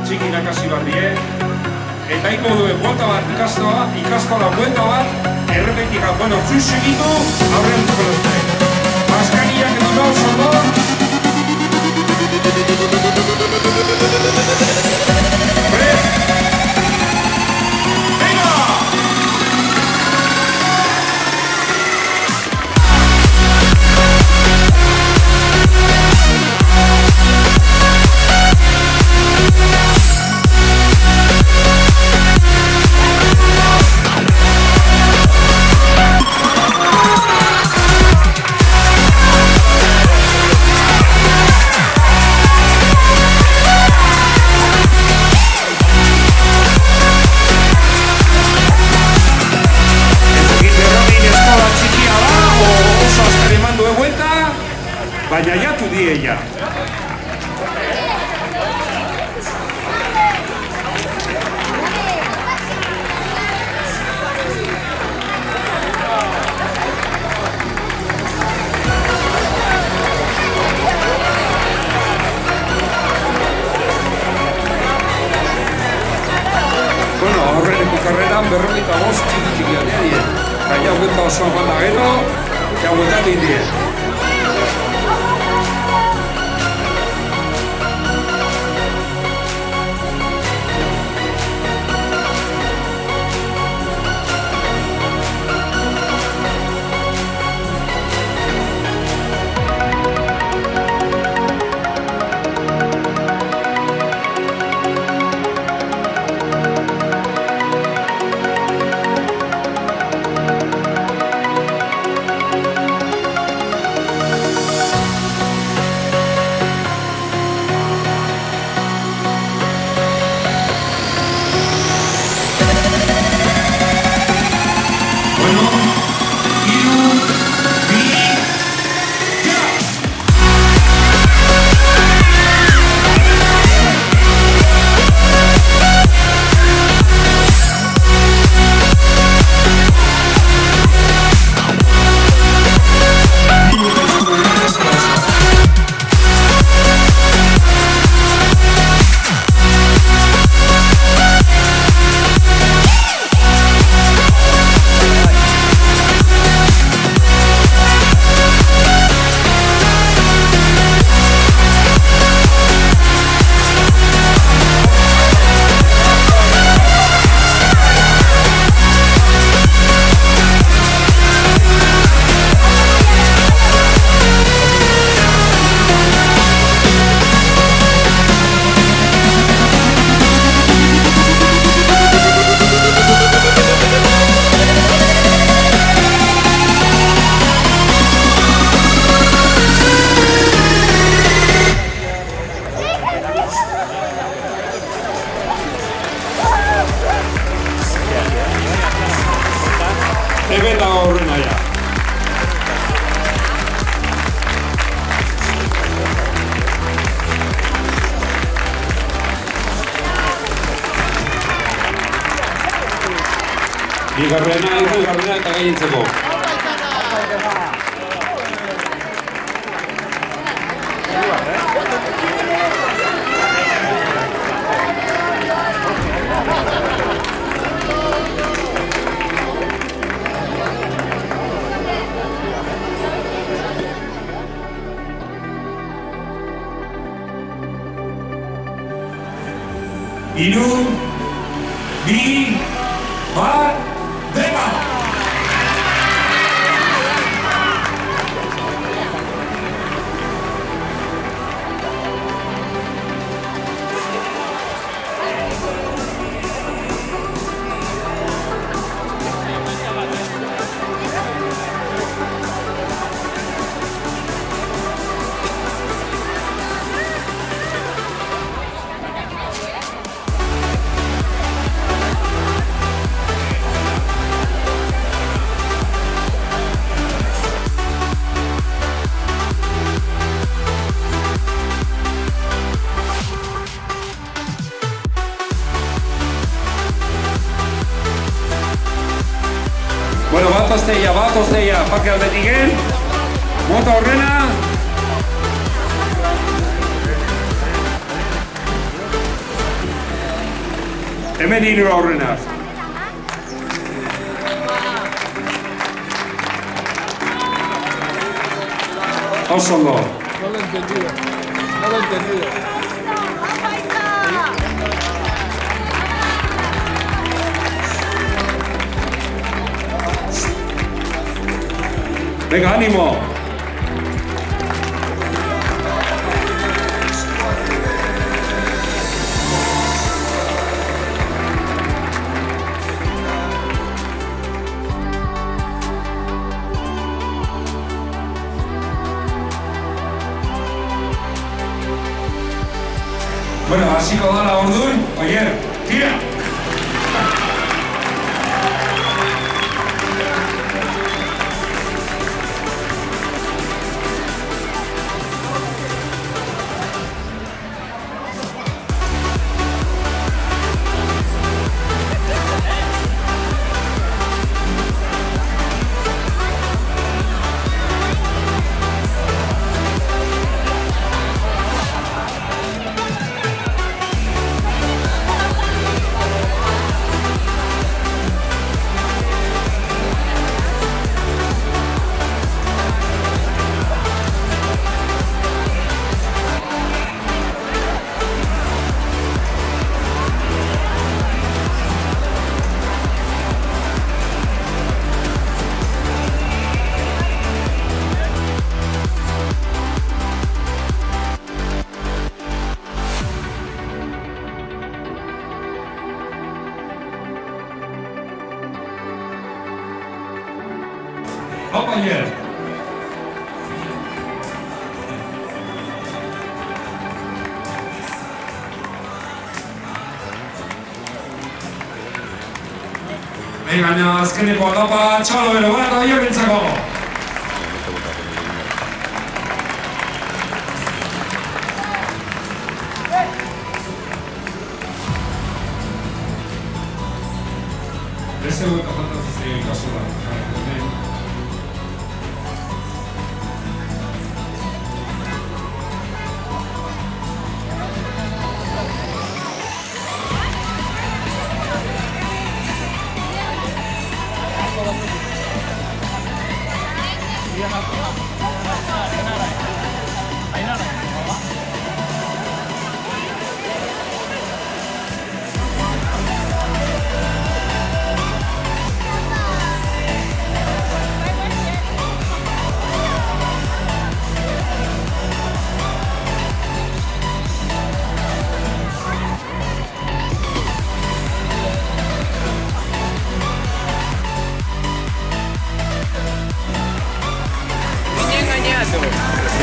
txikinak hasi bardien, eta iko duen buelta bat ikastola buelta bat, errepetika, bueno, zuz egitu, aurrean duko lozte. Maskariak edo gau zondo. Baina jatu die ella. Bueno, aurreneko karreran 45 txikiak die. Eta ja vuelta oso banda gero, ja vueltatu indie. Hemen dago aurrena ja. Bigarrena eta gainentzeko. Hiru, bi, bat, deba! Bueno, bat ozteia, pake aldetik gen, mota horrena. Hemen hiru aurrena. Oso ondo. No lo he entendido. No lo he entendido. Venga, ánimo. Bueno, hasiko da la orduan, oier, tira! Hop, oier! Baina, azkeneko etapa txalo bero bat, oier bintzako! Beste gueta fantazizio ikasu da.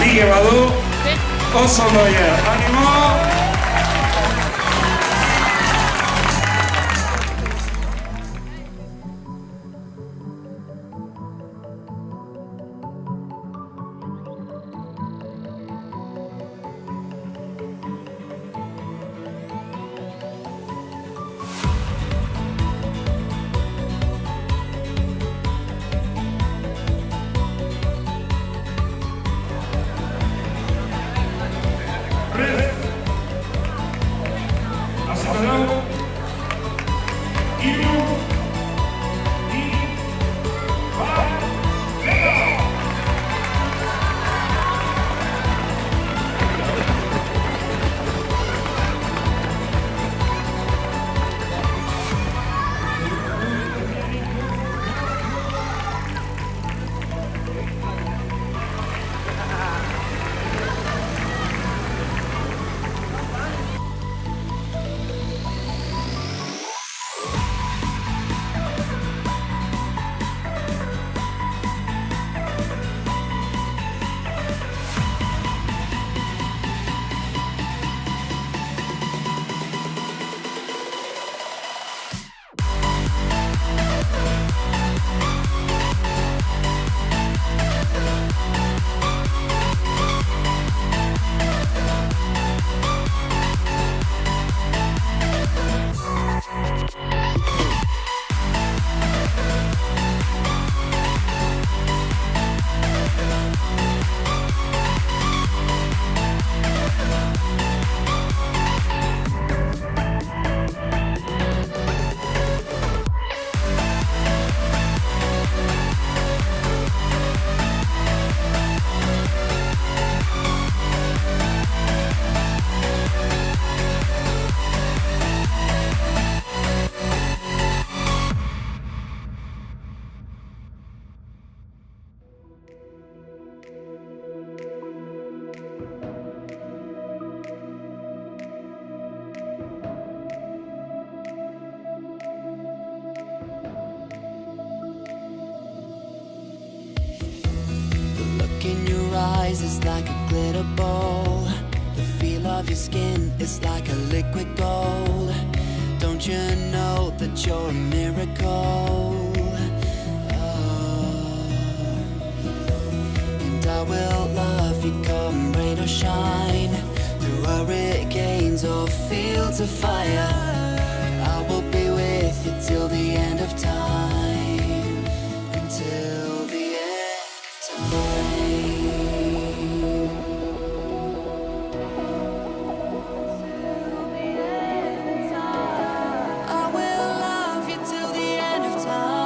Ligue badu, oso ondo oier, animo! eyes is like a glitter ball. The feel of your skin is like a liquid gold. Don't you know that you're a miracle? Oh. And I will love you come rain or shine, through hurricanes or fields of fire. I will be with you till the end of time, until the end of time. I will love you till the end of time.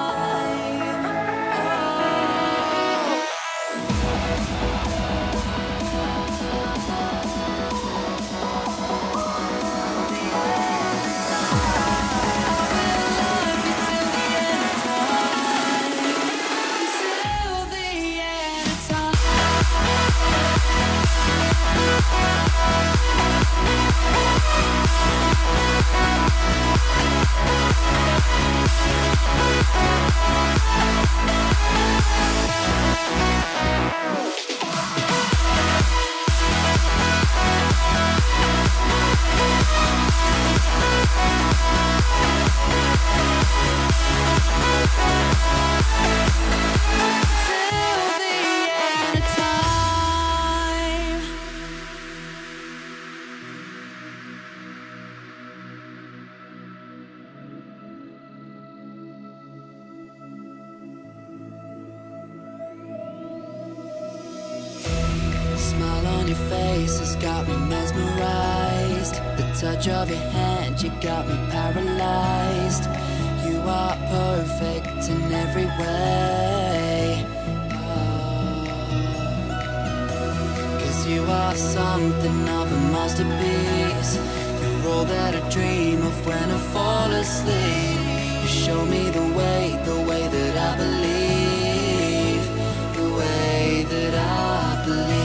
Smile on your face has got me mesmerized. The touch of your hand, you got me paralyzed. You are perfect in every way. Cause you are something of a masterpiece. You're all that I dream of when I fall asleep. You show me the way that I believe, the way that I believe.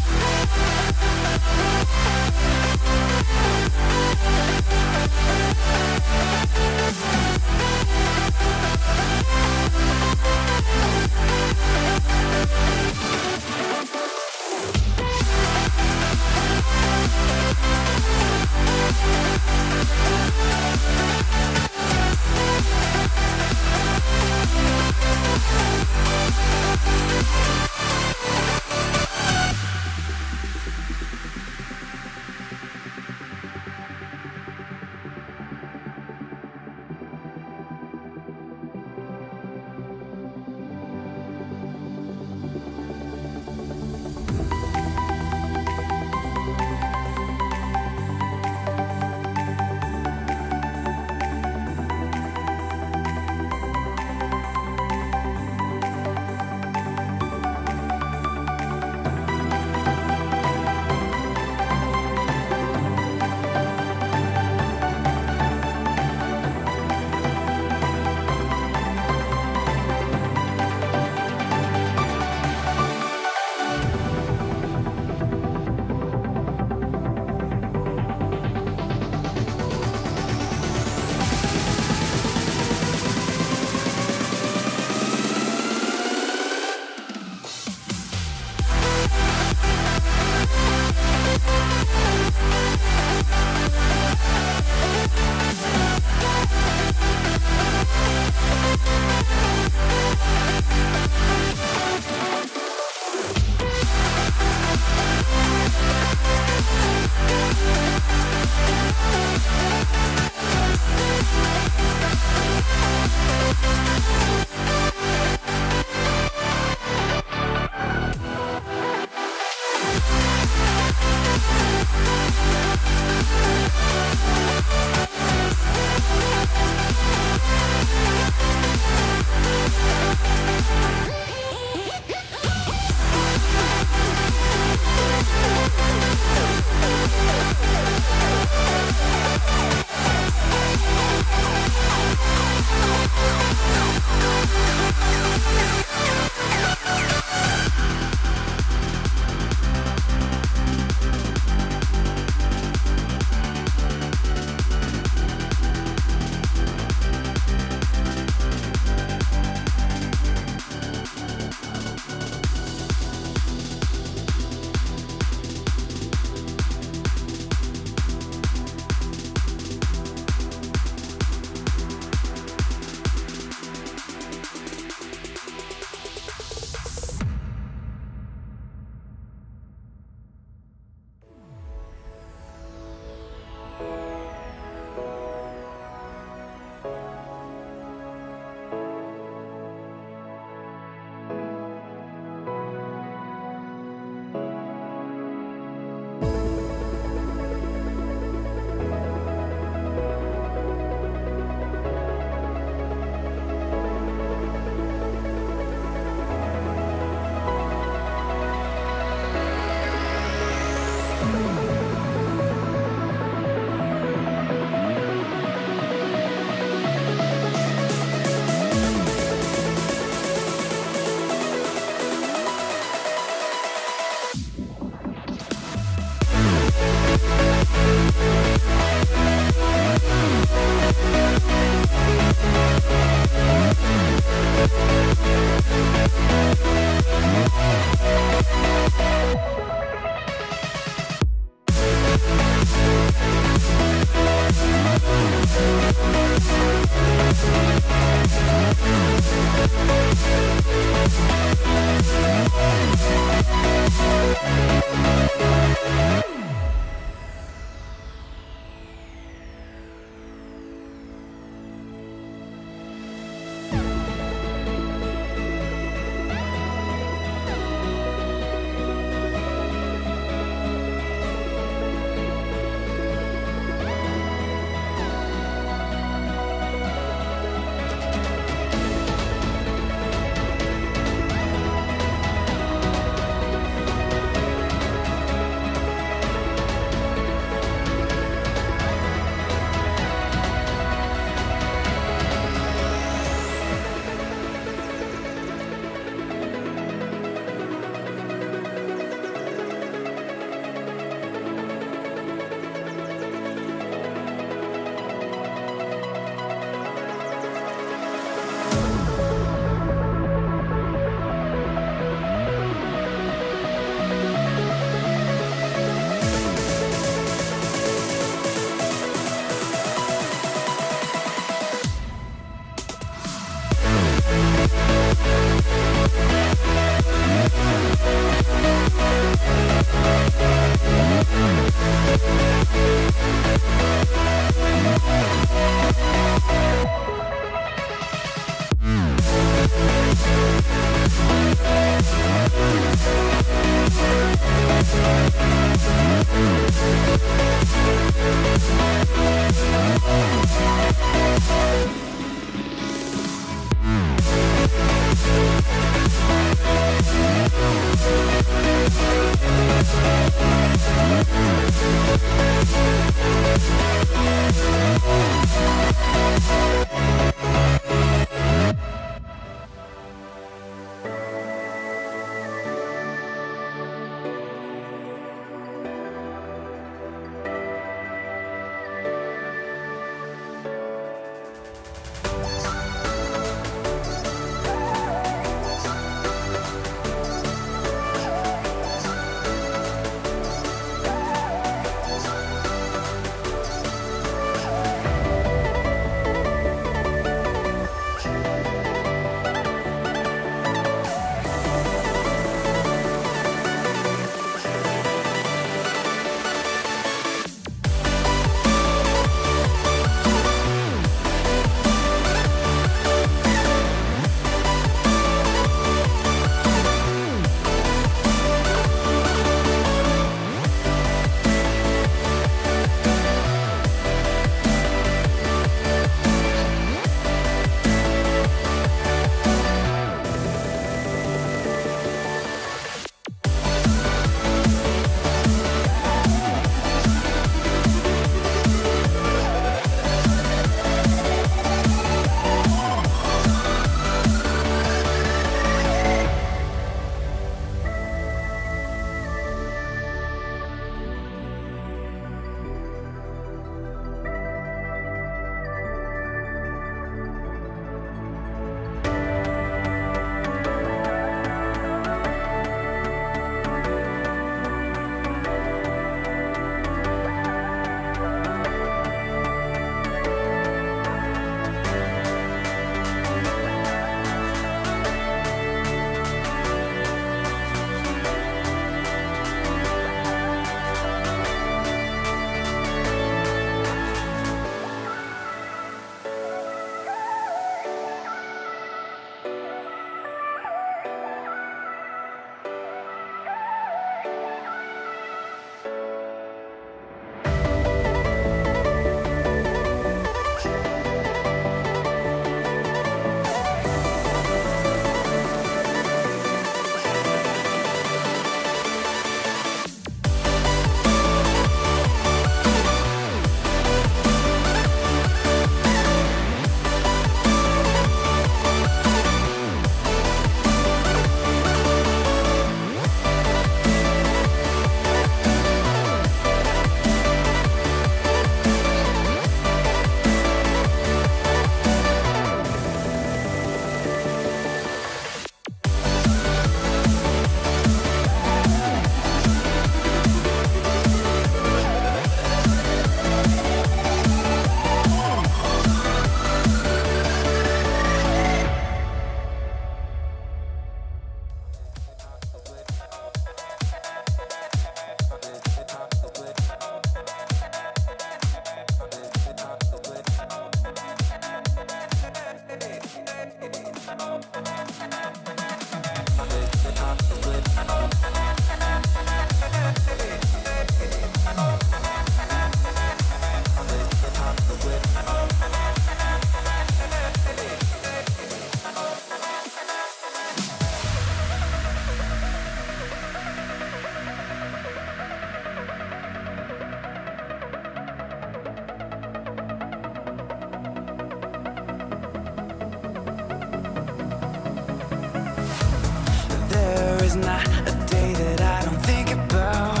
not a day that I don't think about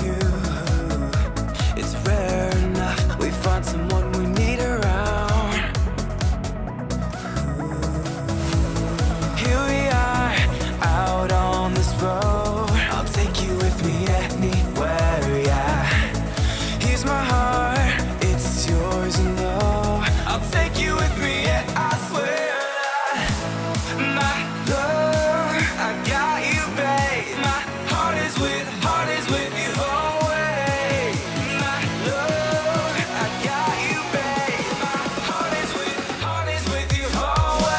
you. It's rare enough we find someone we need around. Here we are, out on this road. I'll take you with me anywhere, yeah. Here's my heart, it's yours, and no, I'll take you with me, yeah, I swear that my love, I got you, babe. My heart is with you always. My love, I got you, babe. My heart is with you always.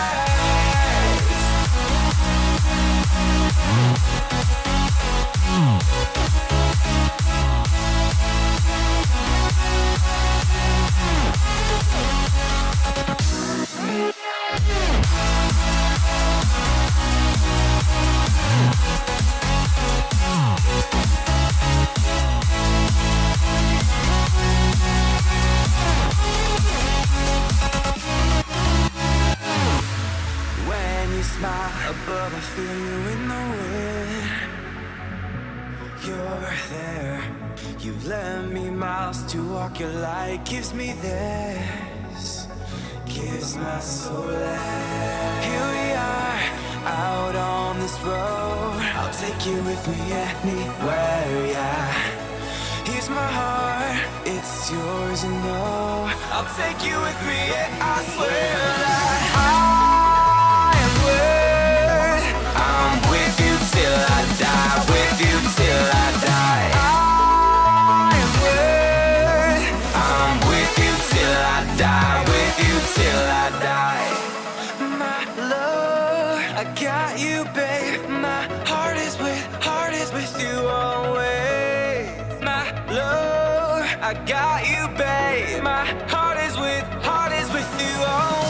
When you smile above, I feel you in the wind. You're there. You've led me miles to walk. Your light gives me this, gives my soul life. Here we are, out on this road. I'll take you with me anywhere, yeah. Here's my heart, it's yours, and no, I'll take you with me, yeah, I swear that I'm with you till I die, with you till I die. I'm with you till I die, with you till I die. My love, I got you, babe. My heart is with you always. My love, I got you, babe. My heart is with you always.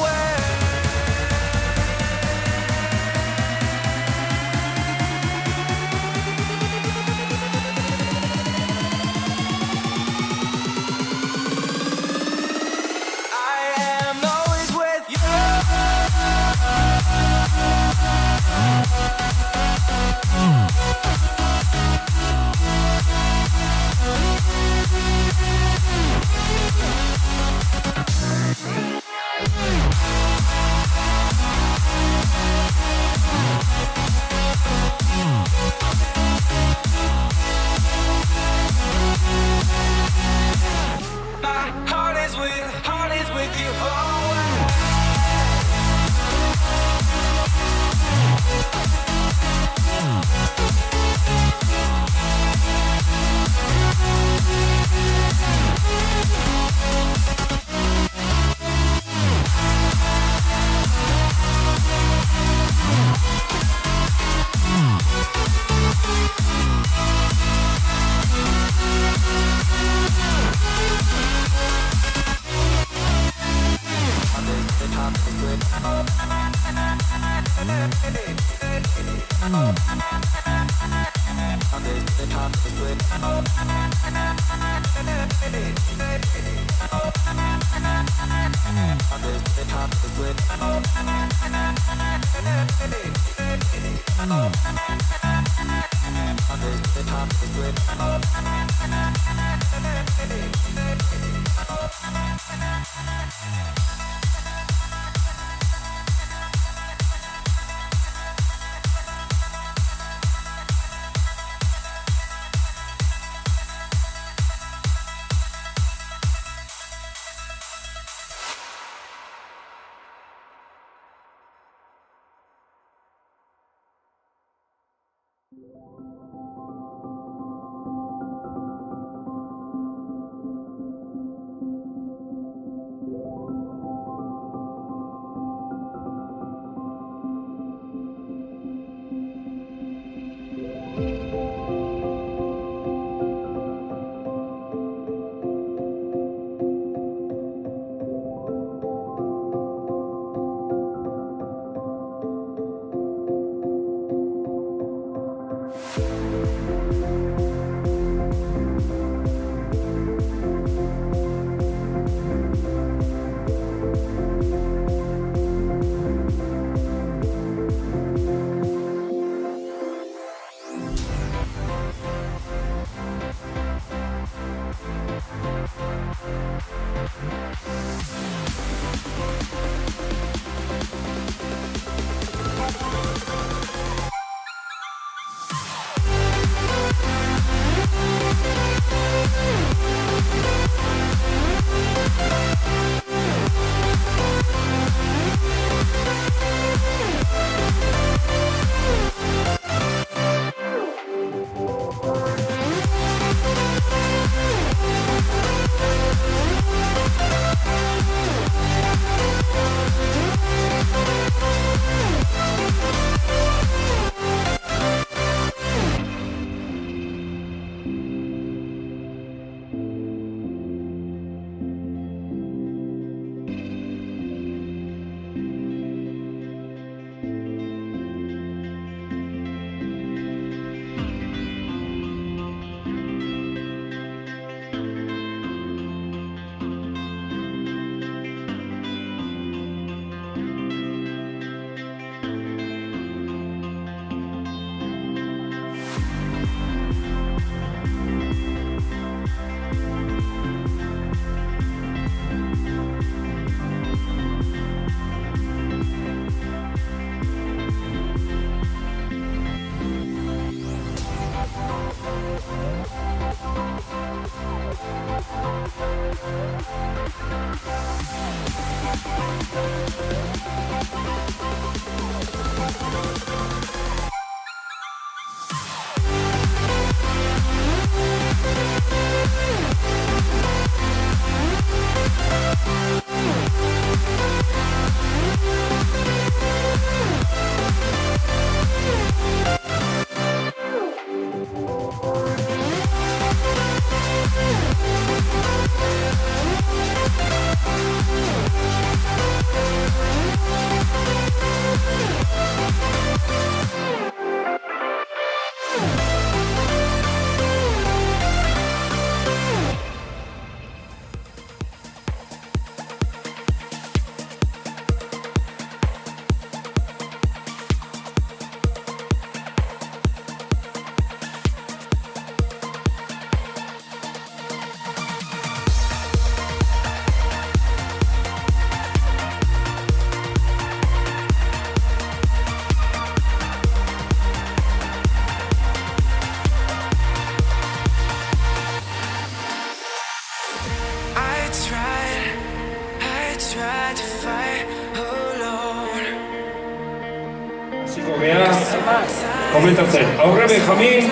Komentatzen, aurre Benjamin,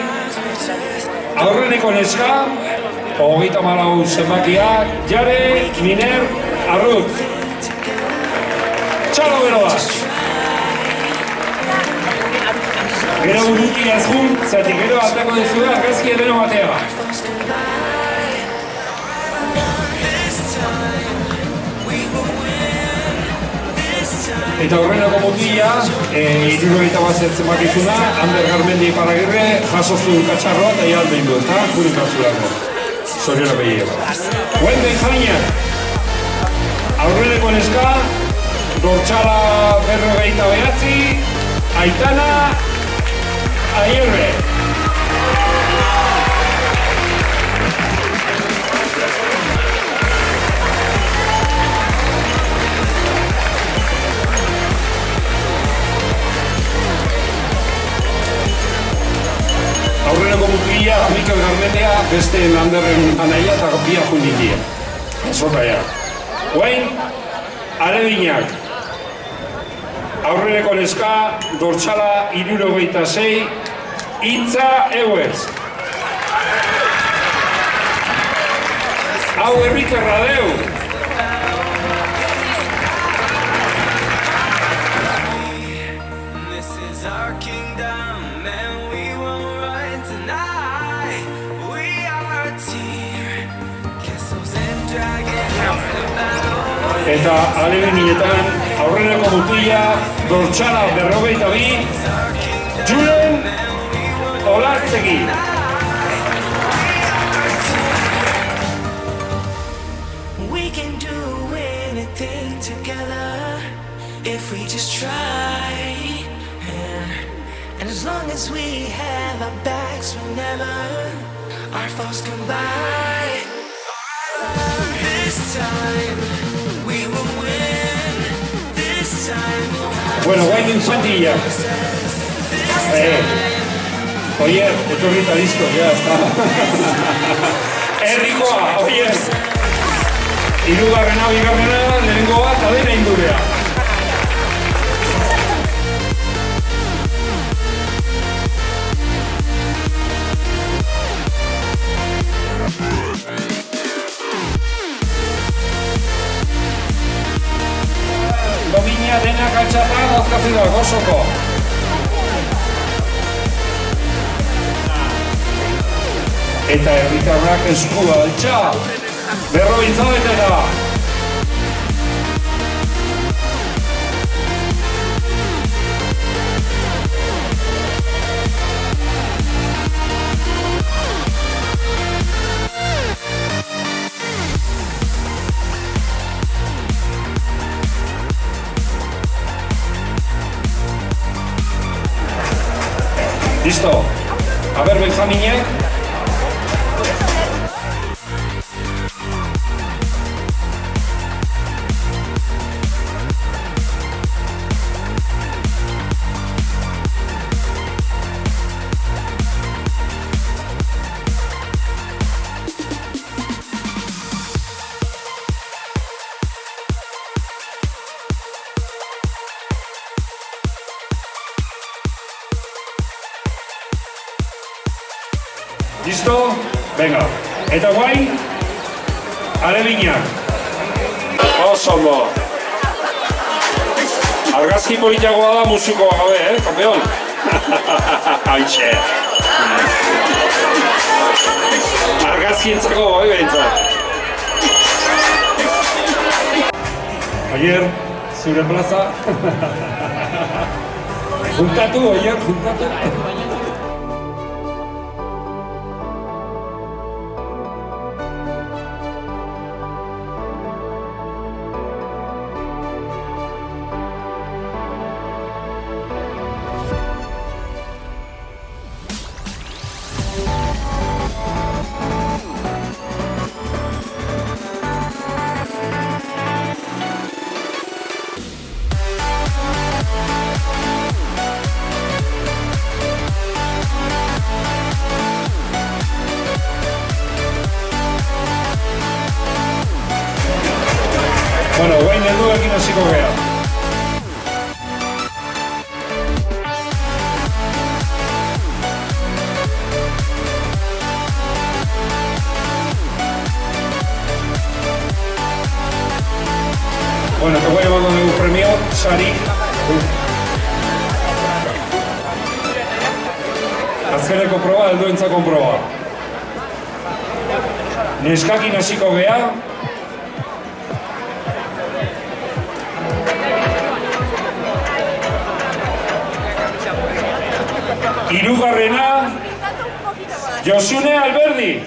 aurreneko neska, 34 zenbakiak, Jare, Miner, Arrut. Txalo beroa! Gero buruti azkun, zatik gero atako dizu da, argazki edeno batea. Eta horrenako mutila, 71 bat zenbakizuna, Ander Garmendi Iparragirre, jasoztu katxarroa eta ialbein du, eta gure kauzulako. Zoriona behiego. Guen Benjaminak, aurreneko neska, Dortxala 49, Aitana Aierre. Aurreneko mutila, Mikel Garmendea, beste Anderren anaia eta bia junditia. Zota ja. Guain, Alebinak. Aurreneko neska, Dortxala 76, Itza Euez. Hau herrikerra deu. Eta Alebinetan aurreneko mutila, Dortxala 42, Julen Olatzegi. We can do anything together if we just try. And as long as we have our backs, whenever our faults combine. This time we will win. This time. Bueno, guain infantilla. Oye, esto ahorita listo, ya está. Herrikoa, oie. Hirugarrena, bigarrena, lehenengo bat, adena indurea. Domina denak altxata, dauzkatzen da, gozoko. Eta herritarrak eskua altxa. Berrobintza betera. Listo. A ver, Benjaminek. Listo? Venga. Eta guain, alebinak. Oso ondo. Argazki politagoa da musikoa gabe, kampeon? Haitxe. Argazki entzako bai behintzat. Oier, zure plaza. Juntatu, oier, juntatu. Bueno, guain helduekin hasiko gea. Bueno, te voy llevando un premio, sari. Azkeneko proba, helduentzako proba. Neskakin hasiko gea. Hirugarrena, Josune Alberdi.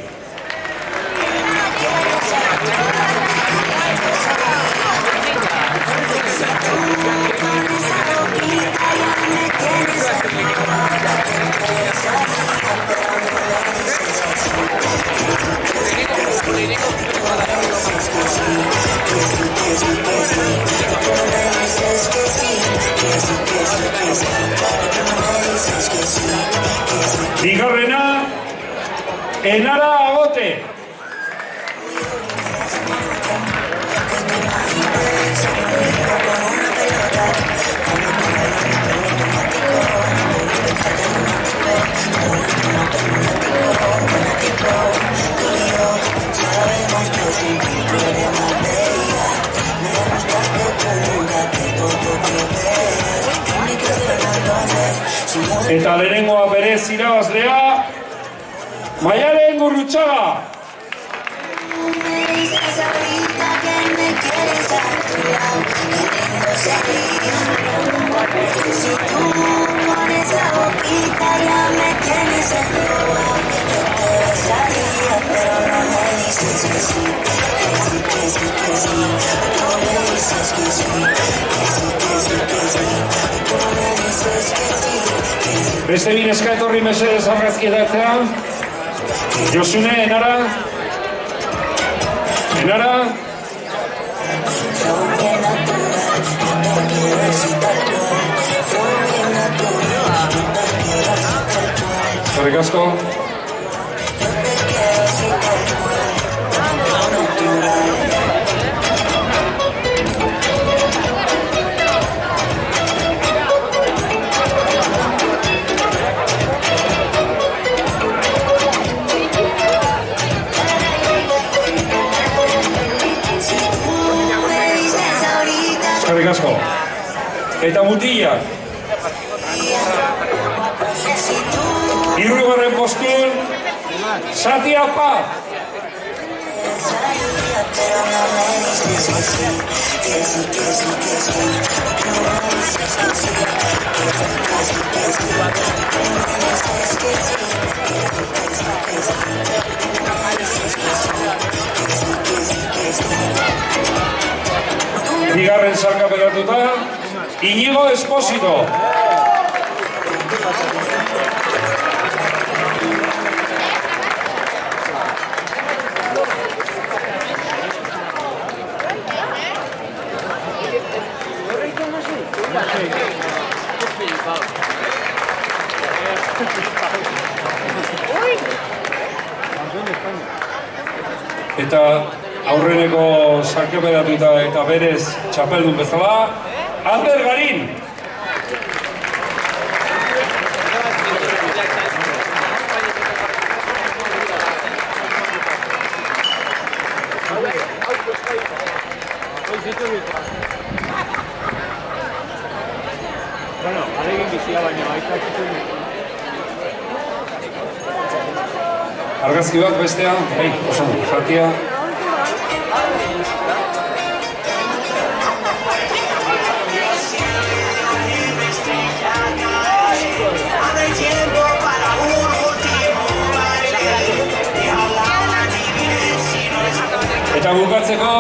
Bigarrena, Enara Agote. Eta lehenengoa berez irabazlea, Maialen Gurrutxaga. Beste bi neska etorri mesedez argazkietatzea. Josune, Enara. Enara. Eskerrik asko. Eskerrik asko. Eta mutilak. Hirugarren postun, Satia Paz. Bigarren salkaperatuta, Iñigo Espósito. Eta aurreneko salkaperatuta eta berez txapeldun bezala, Ander Garin. Bueno, alegin bizia baina baita txutun. Argazki bat bestea, oso, Satia. Eta bukatzeko,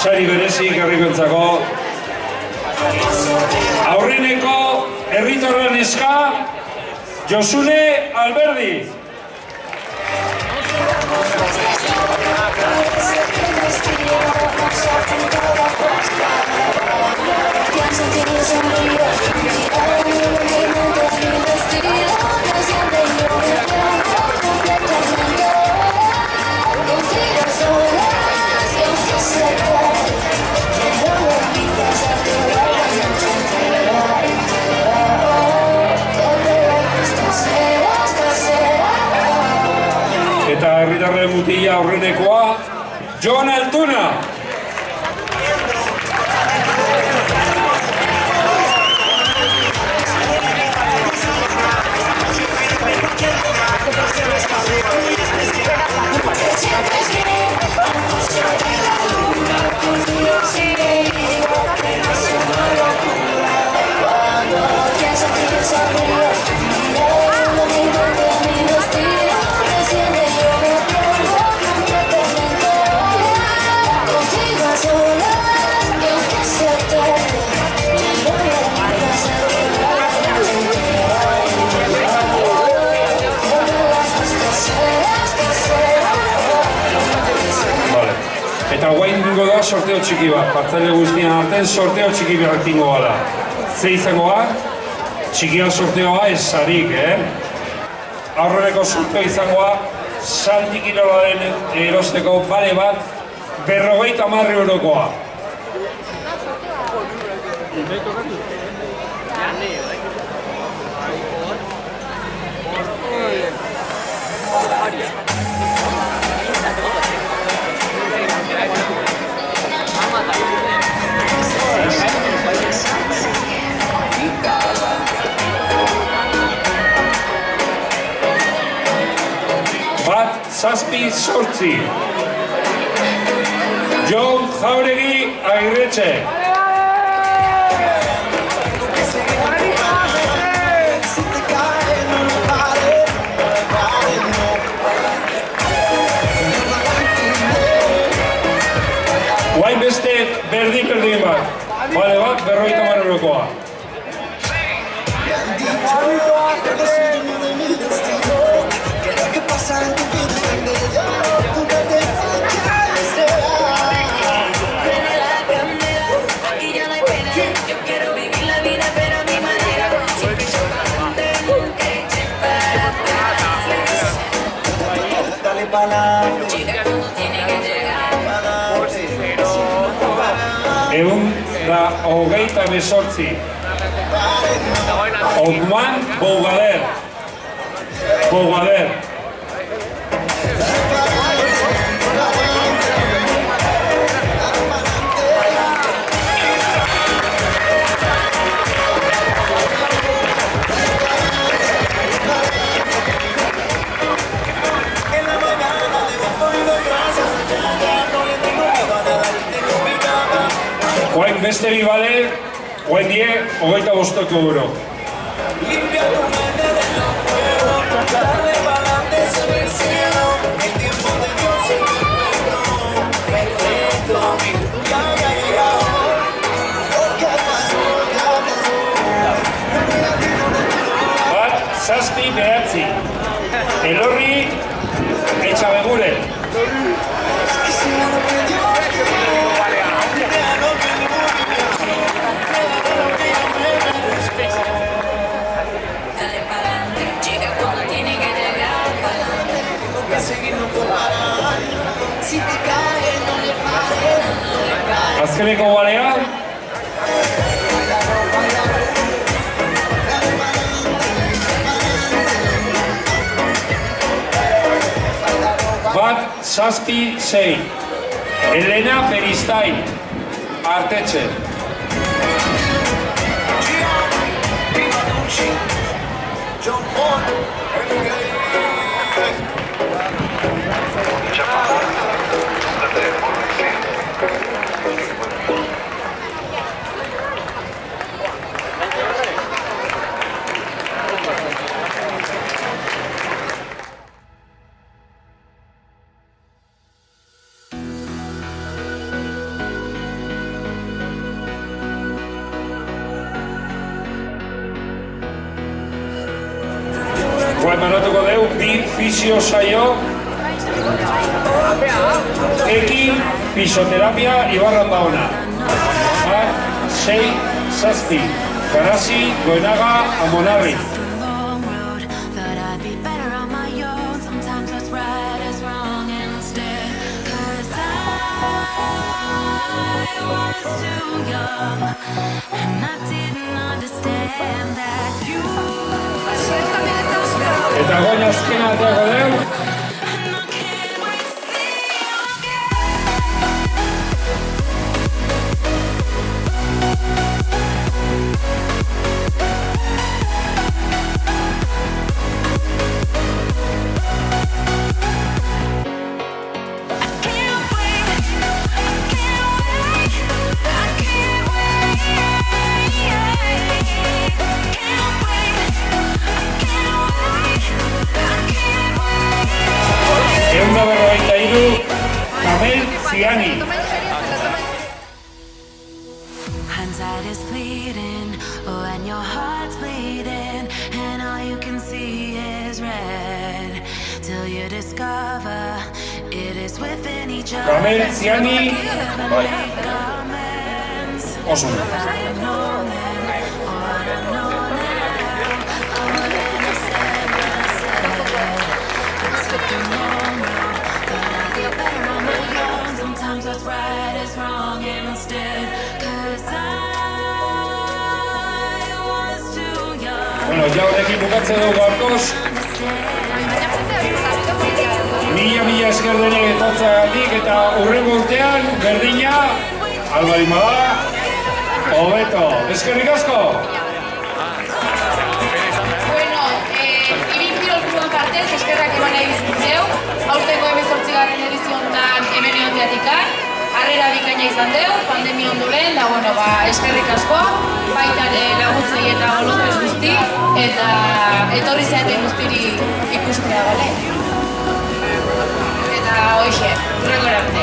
sari berezik herrikoentzako aurreneko herritarren eska Josune Alberdi. Eta herritarren mutila aurrenekoa, Jon Altuna. Eta guain dingo da sorteo txiki bat, partzaile guztien artean sorteo txiki bat dingo gala. Ze izangoa, txikia sorteoa ez sarik, Aurreneko sorteo izangoa, Santi Kirolaren erosteko bale bat, 50 eurokoa. Bat, zazpi, sortzi. Jon Jauregi Agirretxe. Guain beste berdin bat. Bale bat, 50 eurokoa. €128. Othman Bougader. Oain beste bi bale, oain die, €25. Limpia tu mente de lo fuego, dale pa'lante sobre el cielo. El tiempo de Dios es perfecto. Ya ha llegado. ¿Qué pasó? Bat, 7-9. Elorri, Etxabeguren. Dale pa'lante, llega cuando tiene que llegar pa'lante. Si te caes, no le pares. Azkeneko balea. Bat, 7-6. Elena Peristain, Artetxe. John Paul. Guai manatuko deu, bi fisio saio. Ekin, fisioterapia, Ibarra Paona. Bat, 6-7. Garasi, Goenaga, Amonarri. Long road, thought I'd be better on my own. Sometimes what's right is wrong instead. 'Cause I was too young, and I didn't understand that you. Eta goin azkena ateako deu. Kamel Ziani. Hindsight is fleeting, oh, and your heart's bleeding, and all you can see is red. Till you discover it is within each other. Kamel Ziani. Bai. Oso. Sometimes what's right is wrong instead. 'Cause I was too young. Bueno, ja honekin bukatzen dugu gaurkoz. Mila esker denek etortzeagatik eta hurrengo urtean berdina albarin bada hobeto. Eskerrik asko! Bueno, Ibin Kirol Kluban partez, eskerrak eman nahi bizkitzeu. Aurtengo 18. ediziontan hemen egonteatikan. Harrera bikaina izan deu, pandemia ondoren, da bueno, eskerrik asko. Baita laguntzei eta bolondrez guzti, eta etorri zeaten guztiri ikustea, bale? Eta hoxe, hurrengo arte.